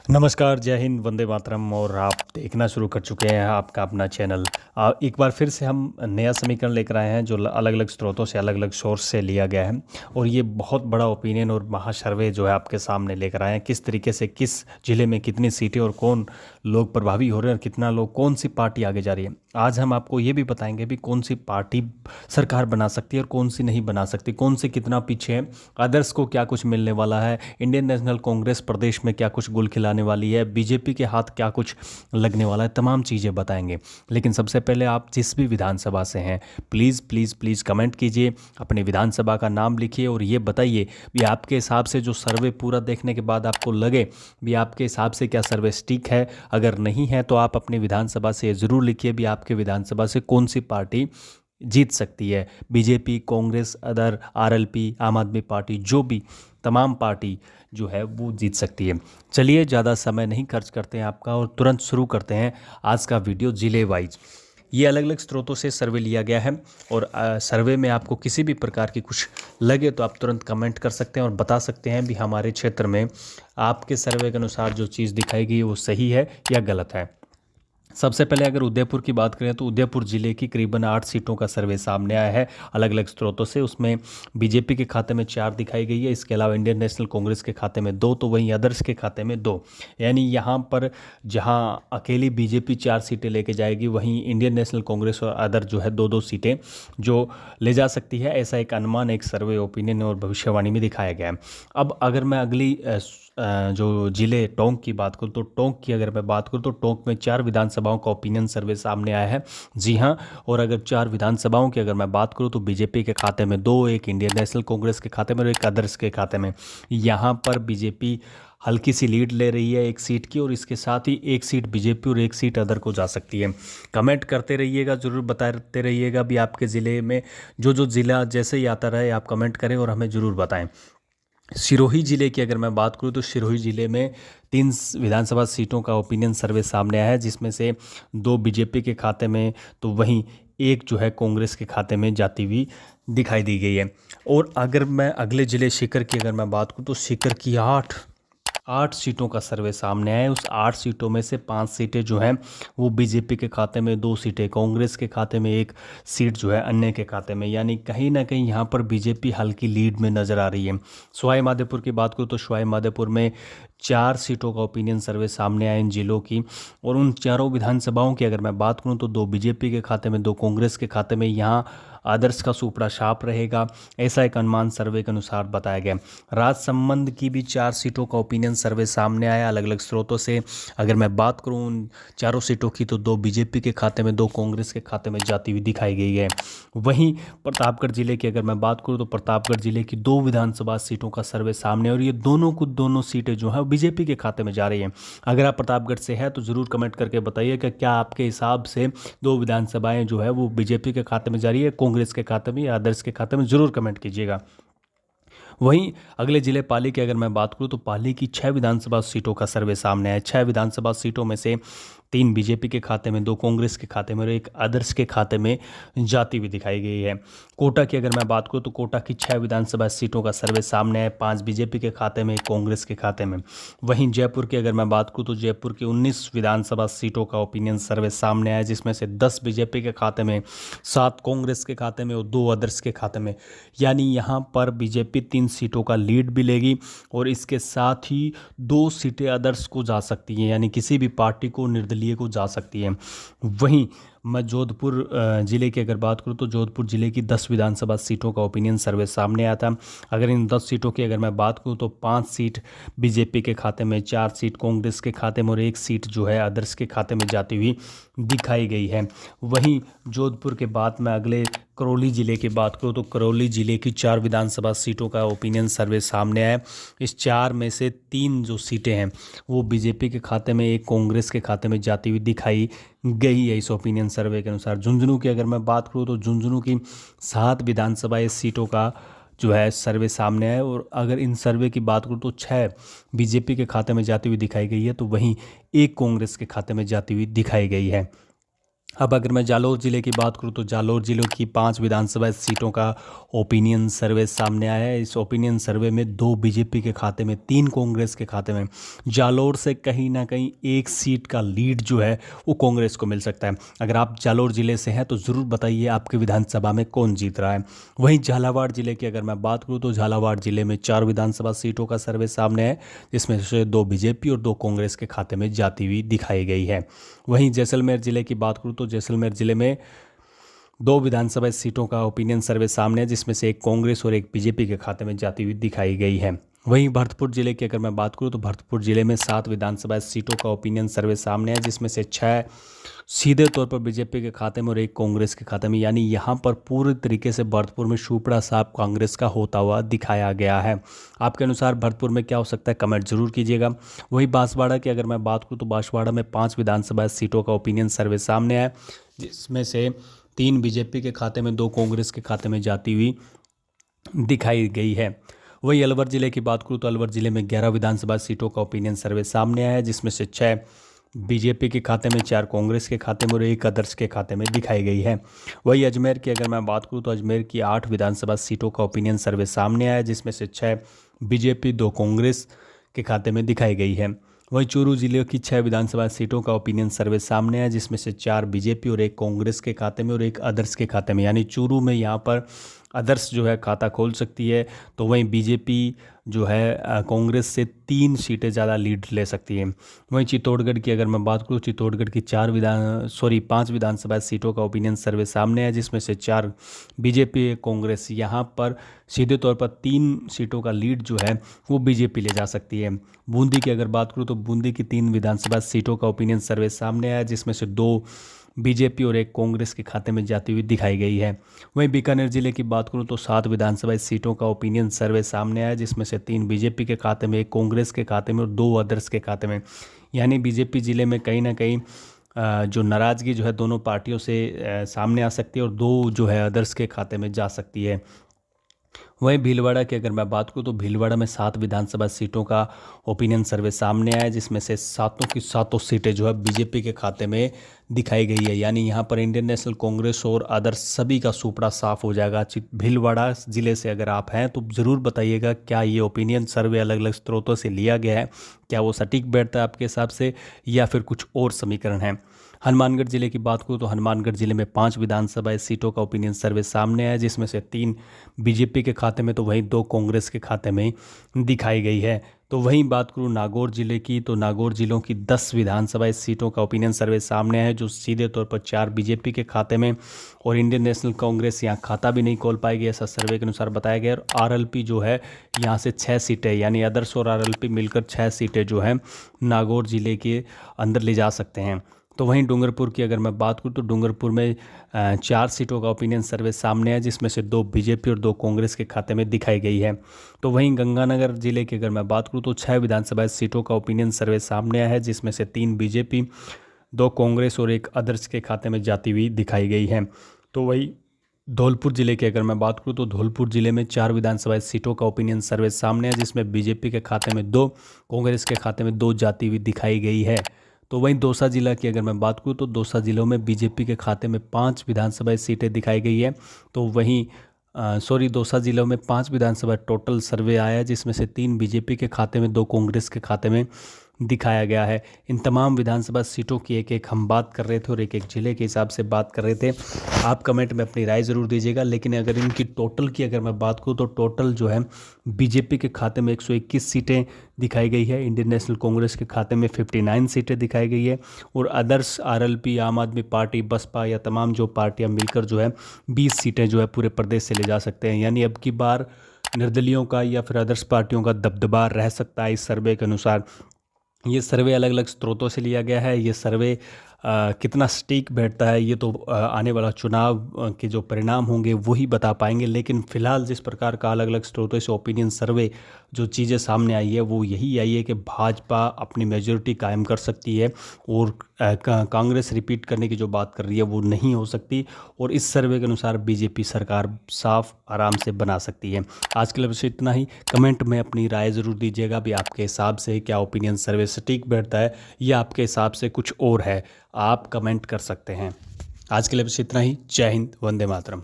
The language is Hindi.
नमस्कार, जय हिंद, वंदे मातरम। और आप देखना शुरू कर चुके हैं आपका अपना चैनल। एक बार फिर से हम नया समीकरण लेकर आए हैं जो अलग अलग स्रोतों से, अलग अलग सोर्स से लिया गया है। और ये बहुत बड़ा ओपिनियन और महासर्वे जो है आपके सामने लेकर आए हैं, किस तरीके से किस जिले में कितनी सीटें और कौन लोग प्रभावी हो रहे हैं और कितना लोग, कौन सी पार्टी आगे जा रही है। आज हम आपको ये भी बताएंगे भी कौन सी पार्टी सरकार बना सकती है और कौन सी नहीं बना सकती, कौन सी कितना पीछे है, अदर्स को क्या कुछ मिलने वाला है, इंडियन नेशनल कांग्रेस प्रदेश में क्या कुछ गुल खिलाने वाली है, बीजेपी के हाथ क्या कुछ लगने वाला है, तमाम चीज़ें बताएंगे। लेकिन सबसे पहले आप जिस भी विधानसभा से हैं, प्लीज़ प्लीज़ प्लीज़ कमेंट कीजिए, अपने विधानसभा का नाम लिखिए और ये बताइए भी आपके हिसाब से जो सर्वे पूरा देखने के बाद आपको लगे भी आपके हिसाब से क्या सर्वे स्टिक है। अगर नहीं है तो आप अपनी विधानसभा से ज़रूर लिखिए भी आपके विधानसभा से कौन सी पार्टी जीत सकती है। बीजेपी, कांग्रेस, अदर, आरएलपी, आम आदमी पार्टी, जो भी तमाम पार्टी जो है वो जीत सकती है। चलिए ज़्यादा समय नहीं खर्च करते हैं आपका और तुरंत शुरू करते हैं आज का वीडियो जिले वाइज। ये अलग अलग स्रोतों से सर्वे लिया गया है और सर्वे में आपको किसी भी प्रकार की कुछ लगे तो आप तुरंत कमेंट कर सकते हैं और बता सकते हैं भी हमारे क्षेत्र में आपके सर्वे के अनुसार जो चीज़ दिखाई गई वो सही है या गलत है। सबसे पहले अगर उदयपुर की बात करें तो उदयपुर जिले की करीबन 8 सीटों का सर्वे सामने आया है अलग अलग स्रोतों से। उसमें बीजेपी के खाते में 4 दिखाई गई है, इसके अलावा इंडियन नेशनल कांग्रेस के खाते में 2, तो वहीं अदर्स के खाते में 2। यानी यहाँ पर जहाँ अकेली बीजेपी 4 सीटें लेके जाएगी, वहीं इंडियन नेशनल कांग्रेस और अदर जो है 2-2 सीटें जो ले जा सकती है। ऐसा एक अनुमान, एक सर्वे ओपिनियन और भविष्यवाणी में दिखाया गया है। अब अगर मैं अगली जो जिले टोंक की बात करूँ तो टोंक की अगर मैं बात करूँ तो टोंक में 4 विधानसभाओं का ओपिनियन सर्वे सामने आया है। जी हाँ, और अगर 4 विधानसभाओं की अगर मैं बात करूँ तो बीजेपी के खाते में 2, एक इंडियन नेशनल कांग्रेस के खाते में और एक अदर्स के खाते में। यहाँ पर बीजेपी हल्की सी लीड ले रही है एक सीट की, और इसके साथ ही एक सीट बीजेपी और एक सीट अदर को जा सकती है। कमेंट करते रहिएगा, ज़रूर बताते रहिएगा भी आपके ज़िले में जो जो ज़िला जैसे ही आता रहे आप कमेंट करें और हमें ज़रूर बताएं। सिरोही जिले की अगर मैं बात करूं तो सिरोही जिले में 3 विधानसभा सीटों का ओपिनियन सर्वे सामने आया है, जिसमें से 2 बीजेपी के खाते में तो वहीं एक जो है कांग्रेस के खाते में जाती हुई दिखाई दी गई है। और अगर मैं अगले जिले सीकर की अगर मैं बात करूं तो सीकर की 8 सीटों का सर्वे सामने आया है। उस 8 सीटों में से 5 सीटें जो हैं वो बीजेपी के खाते में, 2 सीटें कांग्रेस के खाते में, एक सीट जो है अन्य के खाते में। यानी कहीं ना कहीं यहाँ पर बीजेपी हल्की लीड में नज़र आ रही है। सवाई माधोपुर की बात करूँ तो सवाई माधोपुर में 4 सीटों का ओपिनियन सर्वे सामने आए इन जिलों की, और उन चारों विधानसभाओं की अगर मैं बात करूँ तो 2 बीजेपी के खाते में, 2 कांग्रेस के खाते में। यहाँ आदर्श का सुपड़ा छाप रहेगा, ऐसा एक अनुमान सर्वे के अनुसार बताया गया। राजसमंद की भी 4 सीटों का ओपिनियन सर्वे सामने आया अलग अलग स्रोतों से। अगर मैं बात करूं उन चारों सीटों की तो 2 बीजेपी के खाते में, 2 कांग्रेस के खाते में जाती हुई दिखाई गई है। वहीं प्रतापगढ़ जिले की अगर मैं बात करूं तो प्रतापगढ़ जिले की 2 विधानसभा सीटों का सर्वे सामने, और ये दोनों सीटें जो है बीजेपी के खाते में जा रही हैं। अगर आप प्रतापगढ़ से है तो ज़रूर कमेंट करके बताइए कि क्या आपके हिसाब से 2 विधानसभाएं जो है वो बीजेपी के खाते में जा रही है, कांग्रेस के खाते में या अदर्स के खाते में, ज़रूर कमेंट कीजिएगा। वहीं अगले जिले पाली की अगर मैं बात करूं तो पाली की 6 विधानसभा सीटों का सर्वे सामने है। 6 विधानसभा सीटों में से 3 बीजेपी के खाते में, 2 कांग्रेस के खाते में और एक अदर्स के खाते में जाती हुई दिखाई गई है। कोटा की अगर मैं बात करूं तो कोटा की 6 विधानसभा सीटों का सर्वे सामने है, 5 बीजेपी के खाते में, कांग्रेस के खाते में। वहीं जयपुर की अगर मैं बात करूं तो जयपुर की 19 विधानसभा सीटों का ओपिनियन सर्वे सामने आया, जिसमें से 10 बीजेपी के खाते में, 7 कांग्रेस के खाते में और 2 अदर्स के खाते में। यानी यहाँ पर बीजेपी 3 सीटों का लीड भी लेगी और इसके साथ ही 2 सीटें अदर्स को जा सकती हैं, यानी किसी भी पार्टी को, निर्दलीय को जा सकती हैं। वहीं मैं जोधपुर ज़िले की अगर बात करूं तो जोधपुर ज़िले की 10 विधानसभा सीटों का ओपिनियन सर्वे सामने आया था। अगर इन 10 सीटों की अगर मैं बात करूं तो 5 सीट बीजेपी के खाते में, 4 सीट कांग्रेस के खाते में और एक सीट जो है अदर्स के खाते में जाती हुई दिखाई गई है। वहीं जोधपुर के बाद मैं अगले करौली ज़िले की बात करूँ तो करौली ज़िले की 4 विधानसभा सीटों का ओपिनियन सर्वे सामने आया। इस 4 में से 3 जो सीटें हैं वो बीजेपी के खाते में, एक कांग्रेस के खाते में जाती हुई दिखाई गई है इस ओपिनियन सर्वे के अनुसार। झुंझुनू की अगर मैं बात करूँ तो झुंझुनू की 7 विधानसभा सीटों का जो है सर्वे सामने है, और अगर इन सर्वे की बात करूँ तो 6 बीजेपी के खाते में जाती हुई दिखाई गई है, तो वहीं एक कांग्रेस के खाते में जाती हुई दिखाई गई है। अब अगर मैं जालौर ज़िले की बात करूं तो जालौर ज़िले की 5 विधानसभा सीटों का ओपिनियन सर्वे सामने आया है। इस ओपिनियन सर्वे में 2 बीजेपी के खाते में, 3 कांग्रेस के खाते में। जालौर से कहीं ना कहीं एक सीट का लीड जो है वो कांग्रेस को मिल सकता है। अगर आप जालौर ज़िले से हैं तो ज़रूर बताइए आपकी विधानसभा में कौन जीत रहा है। वहीं झालावाड़ ज़िले की अगर मैं बात करूँ तो झालावाड़ ज़िले में 4 विधानसभा सीटों का सर्वे सामने है, जिसमें से 2 बीजेपी और 2 कांग्रेस के खाते में जाती हुई दिखाई गई है। वहीं जैसलमेर ज़िले की बात करूँ तो जैसलमेर ज़िले में 2 विधानसभा सीटों का ओपिनियन सर्वे सामने है, जिसमें से एक कांग्रेस और एक बीजेपी के खाते में जाती हुई दिखाई गई है। वहीं भरतपुर ज़िले की अगर मैं बात करूँ तो भरतपुर ज़िले में 7 विधानसभा सीटों का ओपिनियन सर्वे सामने है, जिसमें से 6 सीधे तौर पर बीजेपी के खाते में और एक कांग्रेस के खाते में। यानी यहाँ पर पूरी तरीके से भरतपुर में सुपड़ा साफ कांग्रेस का होता हुआ दिखाया गया है। आपके अनुसार भरतपुर में क्या हो सकता है, कमेंट जरूर कीजिएगा। वहीं बांसवाड़ा की अगर मैं बात करूँ तो बांसवाड़ा में 5 विधानसभा सीटों का ओपिनियन सर्वे सामने है, जिसमें से 3 बीजेपी के खाते में, 2 कांग्रेस के खाते में जाती हुई दिखाई गई है। वही अलवर ज़िले की बात करूँ तो अलवर ज़िले में 11 विधानसभा सीटों का ओपिनियन सर्वे सामने आया है, जिसमें से 6 बीजेपी के खाते में, 4 कांग्रेस के खाते में और 1 अदर्स के खाते में दिखाई गई है। वही अजमेर की अगर मैं बात करूँ तो अजमेर की 8 विधानसभा सीटों का ओपिनियन सर्वे सामने आया है, जिसमें से 6 बीजेपी, 2 कांग्रेस के खाते में दिखाई गई है। वहीं चूरू जिले की 6 विधानसभा सीटों का ओपिनियन सर्वे सामने है, जिसमें से 4 बीजेपी और 1 कांग्रेस के खाते में और 1 अदर्स के खाते में। यानी चूरू में यहाँ पर अदर्स जो है खाता खोल सकती है, तो वहीं बीजेपी जो है कांग्रेस से 3 सीटें ज़्यादा लीड ले सकती है। वहीं चित्तौड़गढ़ की अगर मैं बात करूँ, चित्तौड़गढ़ की 5 विधानसभा सीटों का ओपिनियन सर्वे सामने है, जिसमें से 4 बीजेपी, कांग्रेस। यहाँ पर सीधे तौर पर 3 सीटों का लीड जो है वो बीजेपी ले जा सकती है। बूंदी की अगर बात करूँ तो बूंदी की 3 विधानसभा सीटों का ओपिनियन सर्वे सामने आया, जिसमें से 2 बीजेपी और 1 कांग्रेस के खाते में जाती हुई दिखाई गई है। वहीं बीकानेर जिले की बात करूं तो 7 विधानसभा सीटों का ओपिनियन सर्वे सामने आया, जिसमें से 3 बीजेपी के खाते में, 1 कांग्रेस के खाते में और 2 अदर्स के खाते में। यानी बीजेपी जिले में कहीं ना कहीं जो नाराज़गी जो है दोनों पार्टियों से सामने आ सकती है और 2 जो है अदर्स के खाते में जा सकती है। वहीं भीलवाड़ा की अगर मैं बात करूँ तो भीलवाड़ा में 7 विधानसभा सीटों का ओपिनियन सर्वे सामने आया है, जिसमें से 7 की 7 सीटें जो है बीजेपी के खाते में दिखाई गई है। यानी यहाँ पर इंडियन नेशनल कांग्रेस और अदर सभी का सुपड़ा साफ हो जाएगा। भीलवाड़ा ज़िले से अगर आप हैं तो ज़रूर बताइएगा, क्या ये ओपिनियन सर्वे अलग अलग स्रोतों से लिया गया है, क्या वो सटीक बैठता है आपके हिसाब से, या फिर कुछ और समीकरण है। हनुमानगढ़ जिले की बात करूँ तो हनुमानगढ़ जिले में 5 विधानसभा सीटों का ओपिनियन सर्वे सामने है, जिसमें से 3 बीजेपी के खाते में तो वहीं 2 कांग्रेस के खाते में दिखाई गई है। तो वहीं बात करूँ नागौर जिले की, तो नागौर जिलों की 10 विधानसभा सीटों का ओपिनियन सर्वे सामने है, जो सीधे तौर पर 4 बीजेपी के खाते में और इंडियन नेशनल कांग्रेस यहाँ खाता भी नहीं खोल पाएगी, ऐसा सर्वे के अनुसार बताया गया। और आरएलपी जो है यहाँ से 6 सीटें, यानी अदर्स और आरएलपी मिलकर 6 सीटें जो है नागौर जिले के अंदर ले जा सकते हैं। तो वहीं डूंगरपुर की अगर मैं बात करूँ तो डूंगरपुर में 4 सीटों का ओपिनियन सर्वे सामने है, जिसमें से 2 बीजेपी और 2 कांग्रेस के खाते में दिखाई गई है। तो वहीं गंगानगर जिले की अगर मैं बात करूँ तो 6 विधानसभा सीटों का ओपिनियन सर्वे सामने आया है, जिसमें से 3 बीजेपी, 2 कांग्रेस और 1 अदर्स के खाते में जाती हुई दिखाई गई है। तो वही धौलपुर जिले की अगर मैं बात करूँ तो धौलपुर जिले में 4 विधानसभा सीटों का ओपिनियन सर्वे सामने है, जिसमें बीजेपी के खाते में 2, कांग्रेस के खाते में 2 जाती हुई दिखाई गई है। तो वहीं दौसा जिला की अगर मैं बात करूँ तो दौसा जिलों में बीजेपी के खाते में 5 विधानसभा सीटें दिखाई गई है। तो वहीं दौसा जिलों में 5 विधानसभा टोटल सर्वे आया है, जिसमें से 3 बीजेपी के खाते में, 2 कांग्रेस के खाते में दिखाया गया है। इन तमाम विधानसभा सीटों की एक एक हम बात कर रहे थे और एक एक ज़िले के हिसाब से बात कर रहे थे। आप कमेंट में अपनी राय ज़रूर दीजिएगा। लेकिन अगर इनकी टोटल की अगर मैं बात करूँ तो टोटल जो है बीजेपी के खाते में 121 सीटें दिखाई गई है, इंडियन नेशनल कांग्रेस के खाते में 59 सीटें दिखाई गई है और अदर्स आरएलपी, आम आदमी पार्टी, बसपा या तमाम जो पार्टियाँ मिलकर जो है 20 सीटें जो है पूरे प्रदेश से ले जा सकते हैं। यानी अब की बार निर्दलियों का या फिर अदर्स पार्टियों का दबदबा रह सकता है इस सर्वे के अनुसार। ये सर्वे अलग अलग स्रोतों से लिया गया है। ये सर्वे कितना सटीक बैठता है ये तो आने वाला चुनाव के जो परिणाम होंगे वही बता पाएंगे। लेकिन फिलहाल जिस प्रकार का अलग अलग स्रोतों से ओपिनियन सर्वे जो चीज़ें सामने आई है वो यही आई है कि भाजपा अपनी मेजॉरिटी कायम कर सकती है और कांग्रेस रिपीट करने की जो बात कर रही है वो नहीं हो सकती। और इस सर्वे के अनुसार बीजेपी सरकार साफ आराम से बना सकती है। आज के लिए बस इतना ही। कमेंट में अपनी राय ज़रूर दीजिएगा भी आपके हिसाब से क्या ओपिनियन सर्वे सटीक बैठता है या आपके हिसाब से कुछ और है। आप कमेंट कर सकते हैं। आज के लिए बस इतना ही। जय हिंद, वंदे मातरम।